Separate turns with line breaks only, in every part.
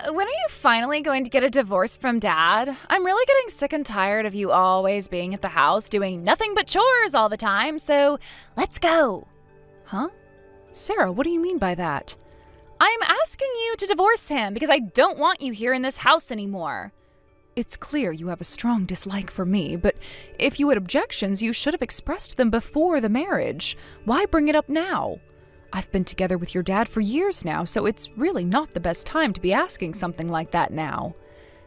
When are you finally going to get a divorce from Dad? I'm really getting sick and tired of you always being at the house doing nothing but chores all the time, so let's go.
Huh? Sarah, what do you mean by that?
I'm asking you to divorce him because I don't want you here in this house anymore.
It's clear you have a strong dislike for me, but if you had objections, you should have expressed them before the marriage. Why bring it up now? I've been together with your dad for years now, so it's really not the best time to be asking something like that now.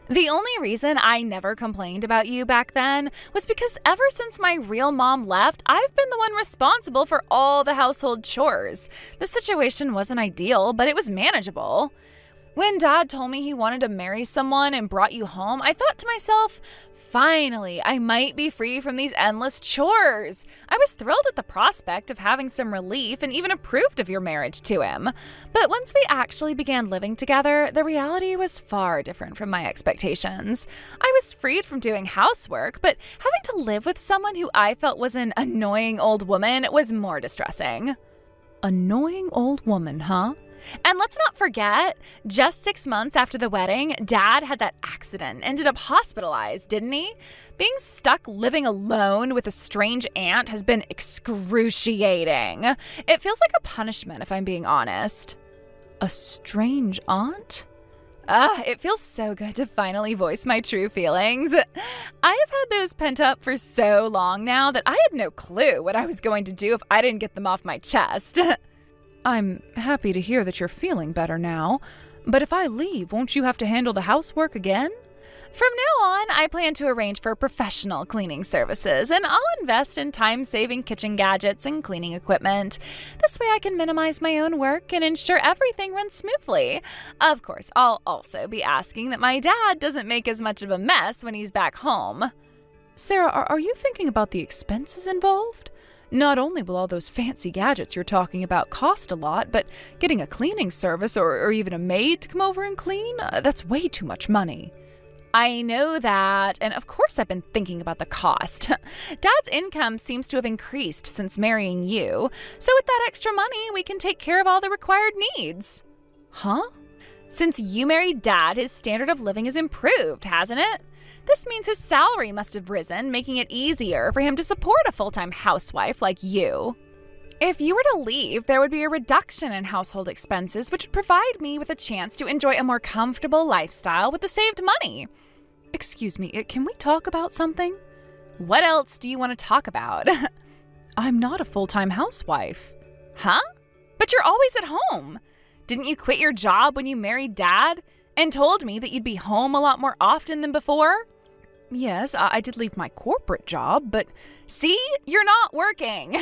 The only reason I never complained about you back then was because ever since my real mom left, I've been the one responsible for all the household chores. The situation wasn't ideal, but it was manageable. When Dad told me he wanted to marry someone and brought you home, I thought to myself, finally, I might be free from these endless chores. I was thrilled at the prospect of having some relief and even approved of your marriage to him. But once we actually began living together, the reality was far different from my expectations. I was freed from doing housework, but having to live with someone who I felt was an annoying old woman was more distressing.
Annoying old woman, huh?
And let's not forget, just 6 months after the wedding, Dad had that accident, ended up hospitalized, didn't he? Being stuck living alone with a strange aunt has been excruciating. It feels like a punishment, if I'm being honest.
A strange aunt?
It feels so good to finally voice my true feelings. I have had those pent up for so long now that I had no clue what I was going to do if I didn't get them off my chest.
I'm happy to hear that you're feeling better now, but if I leave, won't you have to handle the housework again?
From now on, I plan to arrange for professional cleaning services, and I'll invest in time-saving kitchen gadgets and cleaning equipment. This way I can minimize my own work and ensure everything runs smoothly. Of course, I'll also be asking that my dad doesn't make as much of a mess when he's back home.
Sarah, are you thinking about the expenses involved? Not only will all those fancy gadgets you're talking about cost a lot, but getting a cleaning service or even a maid to come over and clean, that's way too much money.
I know that, and of course I've been thinking about the cost. Dad's income seems to have increased since marrying you, so with that extra money, we can take care of all the required needs.
Huh?
Since you married Dad, his standard of living has improved, hasn't it? This means his salary must have risen, making it easier for him to support a full-time housewife like you. If you were to leave, there would be a reduction in household expenses, which would provide me with a chance to enjoy a more comfortable lifestyle with the saved money.
Excuse me, can we talk about something?
What else do you want to talk about?
I'm not a full-time housewife.
Huh? But you're always at home. Didn't you quit your job when you married Dad and told me that you'd be home a lot more often than before?
Yes, I did leave my corporate job, but
see, you're not working.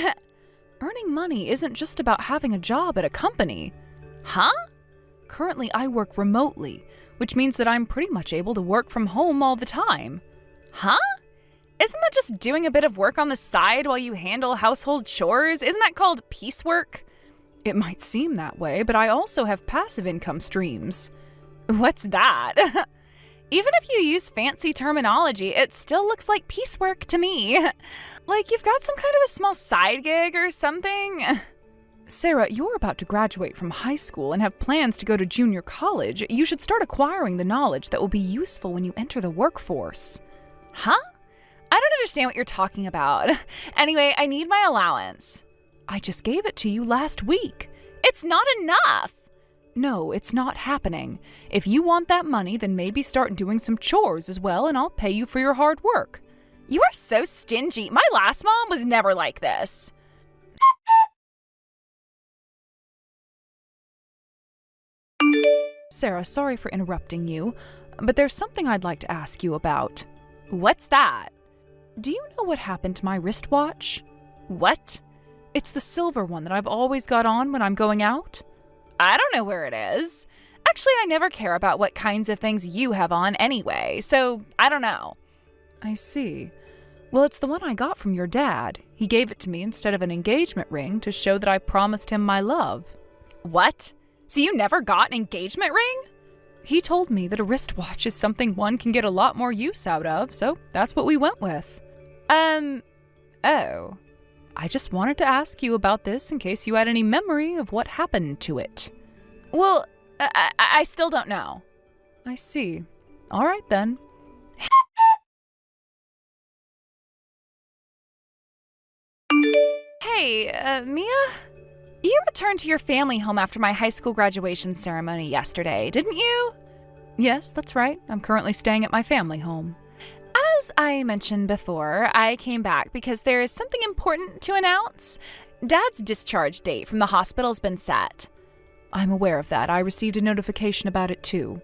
Earning money isn't just about having a job at a company.
Huh?
Currently, I work remotely, which means that I'm pretty much able to work from home all the time.
Huh? Isn't that just doing a bit of work on the side while you handle household chores? Isn't that called piecework?
It might seem that way, but I also have passive income streams.
What's that? Even if you use fancy terminology, it still looks like piecework to me. Like you've got some kind of a small side gig or something.
Sarah, you're about to graduate from high school and have plans to go to junior college. You should start acquiring the knowledge that will be useful when you enter the workforce.
Huh? I don't understand what you're talking about. Anyway, I need my allowance.
I just gave it to you last week.
It's not enough.
No, it's not happening. If you want that money, then maybe start doing some chores as well, and I'll pay you for your hard work.
You are so stingy. My last mom was never like this.
Sarah, sorry for interrupting you, but there's something I'd like to ask you about.
What's that?
Do you know what happened to my wristwatch?
What?
It's the silver one that I've always got on when I'm going out.
I don't know where it is. Actually, I never care about what kinds of things you have on anyway, so I don't know.
I see. Well, it's the one I got from your dad. He gave it to me instead of an engagement ring to show that I promised him my love.
What? So you never got an engagement ring?
He told me that a wristwatch is something one can get a lot more use out of, so that's what we went with.
Oh.
I just wanted to ask you about this in case you had any memory of what happened to it.
Well, I still don't know.
I see. All right then.
Hey, Mia? You returned to your family home after my high school graduation ceremony yesterday, didn't you?
Yes, that's right. I'm currently staying at my family home.
As I mentioned before, I came back because there is something important to announce. Dad's discharge date from the hospital's been set.
I'm aware of that. I received a notification about it too.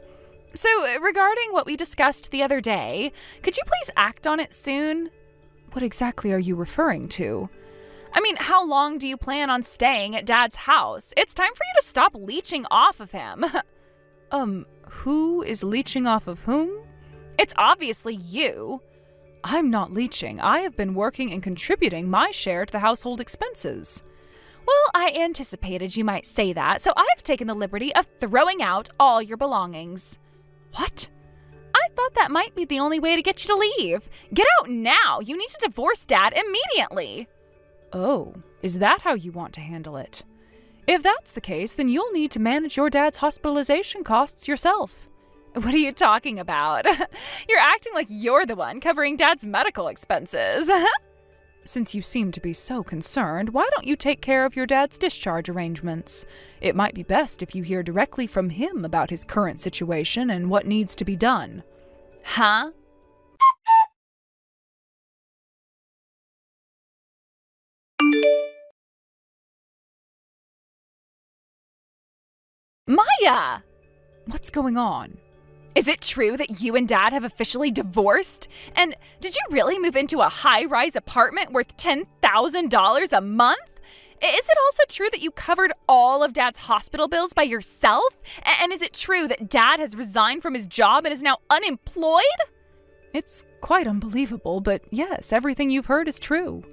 So, regarding what we discussed the other day, could you please act on it soon?
What exactly are you referring to?
I mean, how long do you plan on staying at Dad's house? It's time for you to stop leeching off of him.
Who is leeching off of whom?
It's obviously you.
I'm not leeching. I have been working and contributing my share to the household expenses.
Well, I anticipated you might say that, so I've taken the liberty of throwing out all your belongings.
What?
I thought that might be the only way to get you to leave. Get out now. You need to divorce Dad immediately.
Oh, is that how you want to handle it? If that's the case, then you'll need to manage your dad's hospitalization costs yourself.
What are you talking about? You're acting like you're the one covering Dad's medical expenses.
Since you seem to be so concerned, why don't you take care of your dad's discharge arrangements? It might be best if you hear directly from him about his current situation and what needs to be done.
Huh? Maya!
What's going on?
Is it true that you and Dad have officially divorced? And did you really move into a high-rise apartment worth $10,000 a month? Is it also true that you covered all of Dad's hospital bills by yourself? And is it true that Dad has resigned from his job and is now unemployed?
It's quite unbelievable, but yes, everything you've heard is true.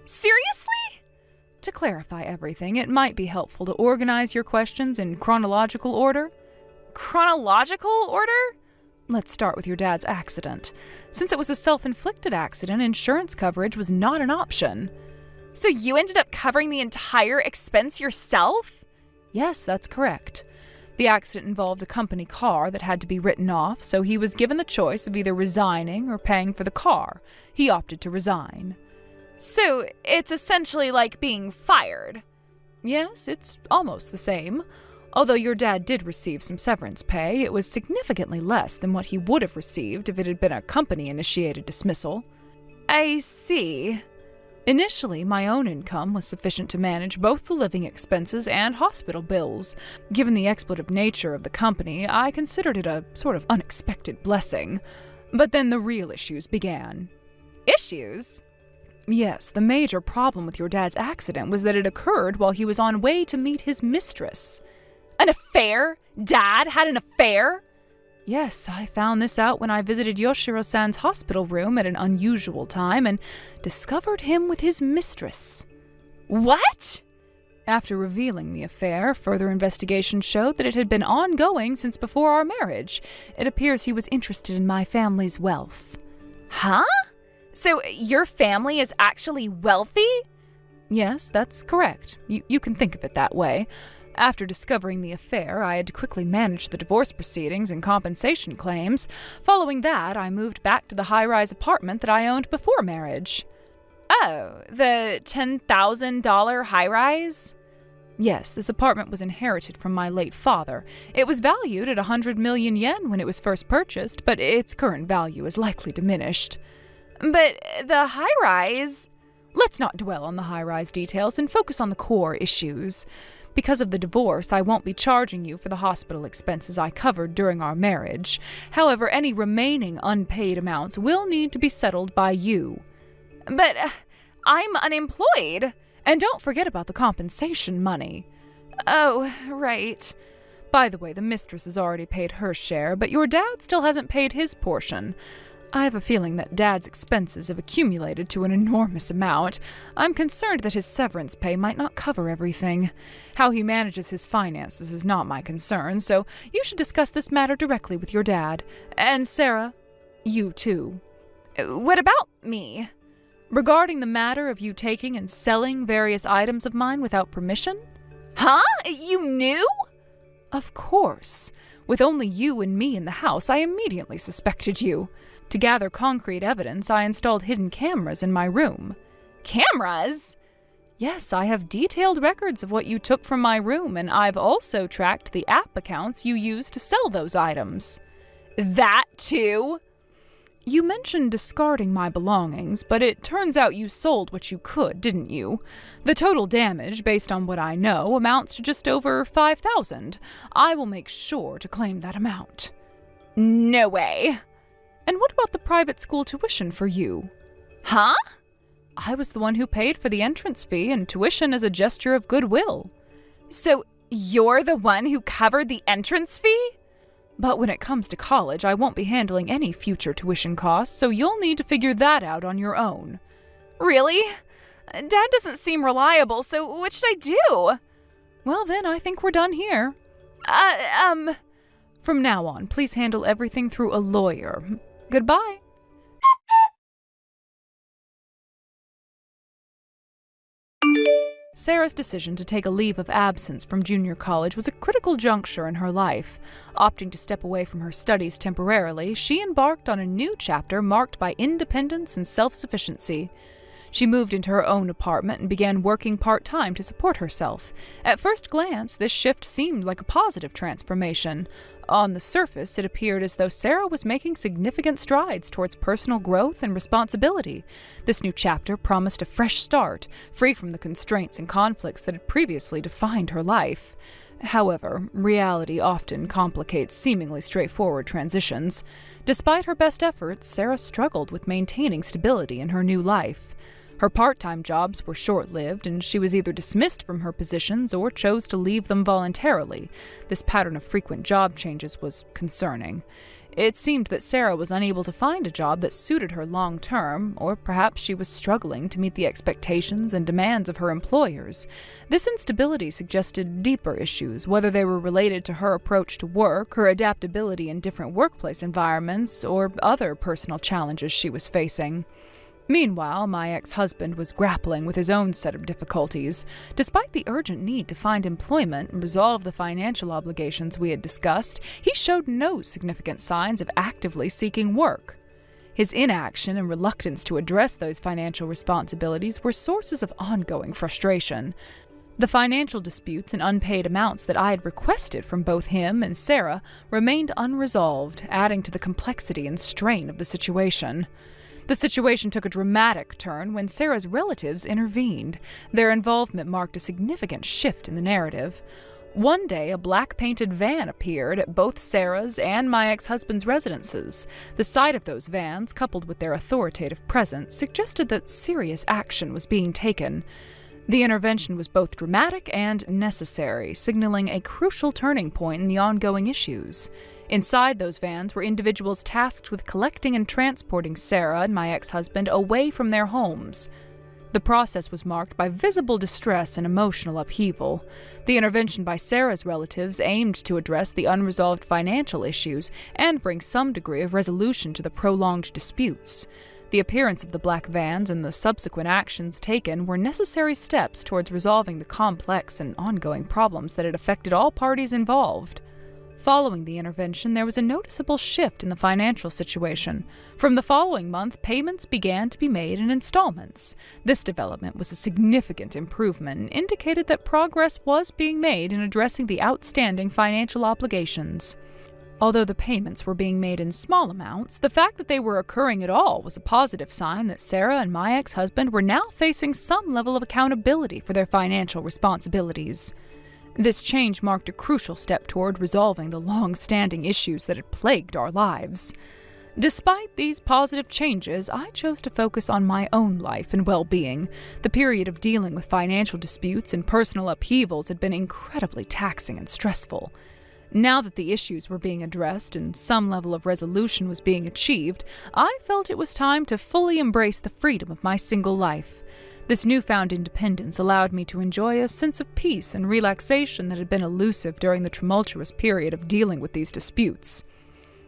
Seriously?
To clarify everything, it might be helpful to organize your questions in chronological order.
Chronological order?
Let's start with your dad's accident. Since it was a self-inflicted accident, insurance coverage was not an option.
So you ended up covering the entire expense yourself?
Yes, that's correct. The accident involved a company car that had to be written off, so he was given the choice of either resigning or paying for the car. He opted to resign.
So it's essentially like being fired?
Yes, it's almost the same. Although your dad did receive some severance pay, it was significantly less than what he would have received if it had been a company-initiated dismissal.
I see.
Initially, my own income was sufficient to manage both the living expenses and hospital bills. Given the expletive nature of the company, I considered it a sort of unexpected blessing. But then the real issues began.
Issues?
Yes, the major problem with your dad's accident was that it occurred while he was on way to meet his mistress.
An affair? Dad had an affair?
Yes, I found this out when I visited Yoshiro-san's hospital room at an unusual time and discovered him with his mistress.
What?
After revealing the affair, further investigation showed that it had been ongoing since before our marriage. It appears he was interested in my family's wealth.
Huh? So your family is actually wealthy?
Yes, that's correct. You can think of it that way. After discovering the affair, I had to quickly manage the divorce proceedings and compensation claims. Following that, I moved back to the high-rise apartment that I owned before marriage.
Oh, the $10,000 high-rise?
Yes, this apartment was inherited from my late father. It was valued at 100 million yen when it was first purchased, but its current value is likely diminished.
But the high-rise...
Let's not dwell on the high-rise details and focus on the core issues. Because of the divorce, I won't be charging you for the hospital expenses I covered during our marriage. However, any remaining unpaid amounts will need to be settled by you.
But I'm unemployed.
And don't forget about the compensation money.
Oh, right.
By the way, the mistress has already paid her share, but your dad still hasn't paid his portion. I have a feeling that Dad's expenses have accumulated to an enormous amount. I'm concerned that his severance pay might not cover everything. How he manages his finances is not my concern, so you should discuss this matter directly with your dad. And Sarah, you too.
What about me?
Regarding the matter of you taking and selling various items of mine without permission?
Huh? You knew?
Of course. With only you and me in the house, I immediately suspected you. To gather concrete evidence, I installed hidden cameras in my room.
Cameras?
Yes, I have detailed records of what you took from my room, and I've also tracked the app accounts you used to sell those items.
That too?
You mentioned discarding my belongings, but it turns out you sold what you could, didn't you? The total damage, based on what I know, amounts to just over $5,000. I will make sure to claim that amount.
No way.
And what about the private school tuition for you?
Huh?
I was the one who paid for the entrance fee and tuition as a gesture of goodwill.
So you're the one who covered the entrance fee?
But when it comes to college, I won't be handling any future tuition costs, so you'll need to figure that out on your own.
Really? Dad doesn't seem reliable, so what should I do?
Well then, I think we're done here. From now on, please handle everything through a lawyer. Goodbye. Sarah's decision to take a leave of absence from junior college was a critical juncture in her life. Opting to step away from her studies temporarily, she embarked on a new chapter marked by independence and self-sufficiency. She moved into her own apartment and began working part-time to support herself. At first glance, this shift seemed like a positive transformation. On the surface, it appeared as though Sarah was making significant strides towards personal growth and responsibility. This new chapter promised a fresh start, free from the constraints and conflicts that had previously defined her life. However, reality often complicates seemingly straightforward transitions. Despite her best efforts, Sarah struggled with maintaining stability in her new life. Her part-time jobs were short-lived, and she was either dismissed from her positions or chose to leave them voluntarily. This pattern of frequent job changes was concerning. It seemed that Sarah was unable to find a job that suited her long-term, or perhaps she was struggling to meet the expectations and demands of her employers. This instability suggested deeper issues, whether they were related to her approach to work, her adaptability in different workplace environments, or other personal challenges she was facing. Meanwhile, my ex-husband was grappling with his own set of difficulties. Despite the urgent need to find employment and resolve the financial obligations we had discussed, he showed no significant signs of actively seeking work. His inaction and reluctance to address those financial responsibilities were sources of ongoing frustration. The financial disputes and unpaid amounts that I had requested from both him and Sarah remained unresolved, adding to the complexity and strain of the situation. The situation took a dramatic turn when Sarah's relatives intervened. Their involvement marked a significant shift in the narrative. One day, a black-painted van appeared at both Sarah's and my ex-husband's residences. The sight of those vans, coupled with their authoritative presence, suggested that serious action was being taken. The intervention was both dramatic and necessary, signaling a crucial turning point in the ongoing issues. Inside those vans were individuals tasked with collecting and transporting Sarah and my ex-husband away from their homes. The process was marked by visible distress and emotional upheaval. The intervention by Sarah's relatives aimed to address the unresolved financial issues and bring some degree of resolution to the prolonged disputes. The appearance of the black vans and the subsequent actions taken were necessary steps towards resolving the complex and ongoing problems that had affected all parties involved. Following the intervention, there was a noticeable shift in the financial situation. From the following month, payments began to be made in installments. This development was a significant improvement and indicated that progress was being made in addressing the outstanding financial obligations. Although the payments were being made in small amounts, the fact that they were occurring at all was a positive sign that Sarah and my ex-husband were now facing some level of accountability for their financial responsibilities. This change marked a crucial step toward resolving the long-standing issues that had plagued our lives. Despite these positive changes, I chose to focus on my own life and well-being. The period of dealing with financial disputes and personal upheavals had been incredibly taxing and stressful. Now that the issues were being addressed and some level of resolution was being achieved, I felt it was time to fully embrace the freedom of my single life. This newfound independence allowed me to enjoy a sense of peace and relaxation that had been elusive during the tumultuous period of dealing with these disputes.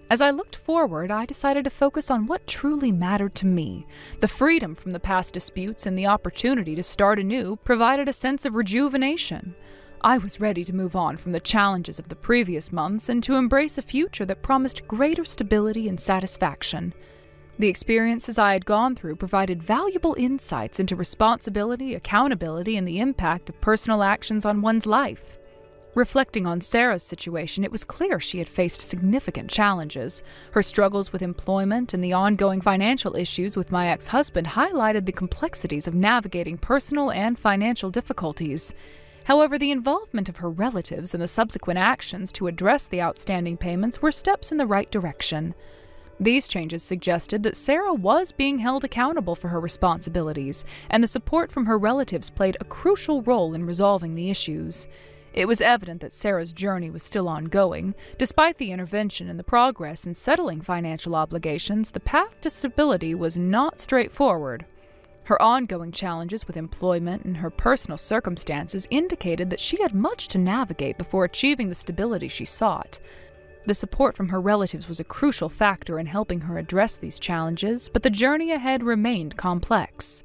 As I looked forward, I decided to focus on what truly mattered to me. The freedom from the past disputes and the opportunity to start anew provided a sense of rejuvenation. I was ready to move on from the challenges of the previous months and to embrace a future that promised greater stability and satisfaction. The experiences I had gone through provided valuable insights into responsibility, accountability, and the impact of personal actions on one's life. Reflecting on Sarah's situation, it was clear she had faced significant challenges. Her struggles with employment and the ongoing financial issues with my ex-husband highlighted the complexities of navigating personal and financial difficulties. However, the involvement of her relatives and the subsequent actions to address the outstanding payments were steps in the right direction. These changes suggested that Sarah was being held accountable for her responsibilities, and the support from her relatives played a crucial role in resolving the issues. It was evident that Sarah's journey was still ongoing. Despite the intervention and the progress in settling financial obligations, the path to stability was not straightforward. Her ongoing challenges with employment and her personal circumstances indicated that she had much to navigate before achieving the stability she sought. The support from her relatives was a crucial factor in helping her address these challenges, but the journey ahead remained complex.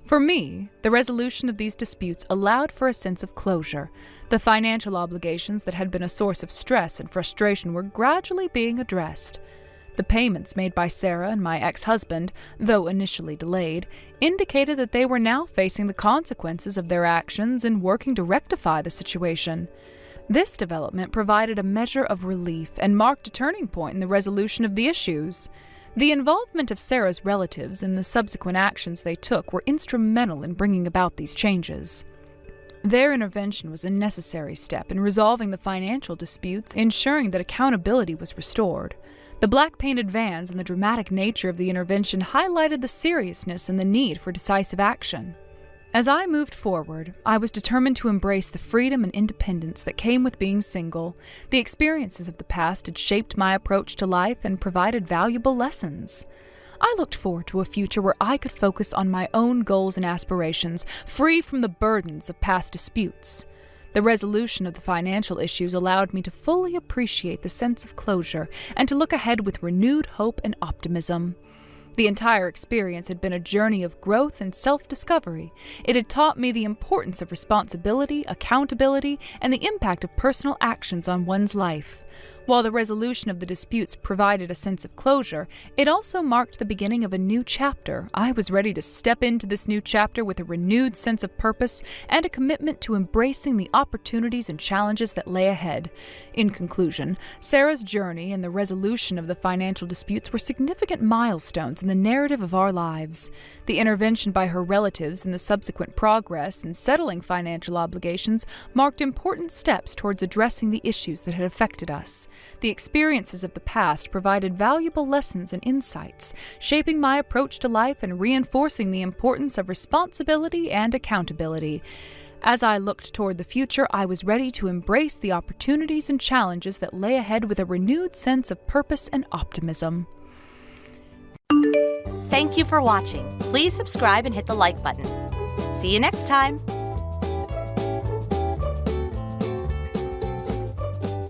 For me, the resolution of these disputes allowed for a sense of closure. The financial obligations that had been a source of stress and frustration were gradually being addressed. The payments made by Sarah and my ex-husband, though initially delayed, indicated that they were now facing the consequences of their actions and working to rectify the situation. This development provided a measure of relief and marked a turning point in the resolution of the issues. The involvement of Sarah's relatives and the subsequent actions they took were instrumental in bringing about these changes. Their intervention was a necessary step in resolving the financial disputes, ensuring that accountability was restored. The black-painted vans and the dramatic nature of the intervention highlighted the seriousness and the need for decisive action. As I moved forward, I was determined to embrace the freedom and independence that came with being single. The experiences of the past had shaped my approach to life and provided valuable lessons. I looked forward to a future where I could focus on my own goals and aspirations, free from the burdens of past disputes. The resolution of the financial issues allowed me to fully appreciate the sense of closure and to look ahead with renewed hope and optimism. The entire experience had been a journey of growth and self-discovery. It had taught me the importance of responsibility, accountability, and the impact of personal actions on one's life. While the resolution of the disputes provided a sense of closure, it also marked the beginning of a new chapter. I was ready to step into this new chapter with a renewed sense of purpose and a commitment to embracing the opportunities and challenges that lay ahead. In conclusion, Sarah's journey and the resolution of the financial disputes were significant milestones in the narrative of our lives. The intervention by her relatives and the subsequent progress in settling financial obligations marked important steps towards addressing the issues that had affected us. The experiences of the past provided valuable lessons and insights, shaping my approach to life and reinforcing the importance of responsibility and accountability. As I looked toward the future, I was ready to embrace the opportunities and challenges that lay ahead with a renewed sense of purpose and optimism.
Thank you for watching. Please subscribe and hit the like button. See you next time.